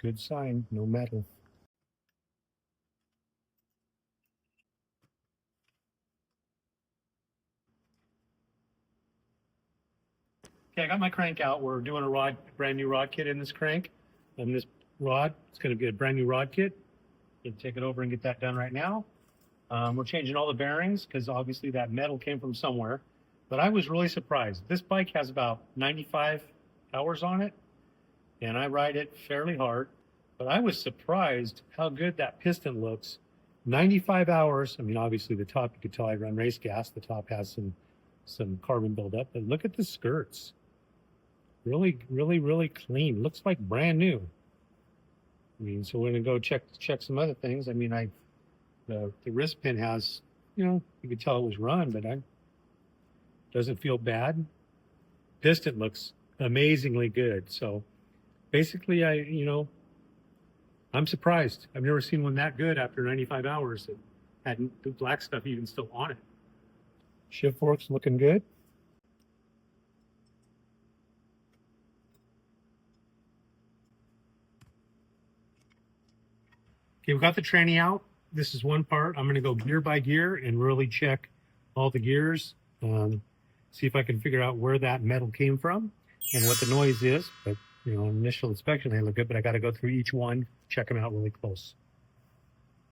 Good sign, no metal. Okay, I got my crank out. We're doing a brand new rod kit in this crank. And this rod, it's going to be a brand new rod kit. We'll take it over and get that done right now. We're changing all the bearings because obviously that metal came from somewhere. But I was really surprised. This bike has about 95 hours on it, and I ride it fairly hard. But I was surprised how good that piston looks. 95 hours. I mean, obviously the top, you could tell I run race gas. The top has some carbon buildup. But look at the skirts. Really, really, really clean. Looks like brand new. I mean, so we're gonna go check some other things. I mean, the wrist pin has, you could tell it was run, but doesn't feel bad. Piston looks amazingly good. So basically, I'm surprised. I've never seen one that good after 95 hours. It had the black stuff even still on it. Shift fork's looking good. Okay, we got the tranny out. This is one part. I'm going to go gear by gear and really check all the gears. See if I can figure out where that metal came from and what the noise is. But, initial inspection, they look good, but I got to go through each one, check them out really close.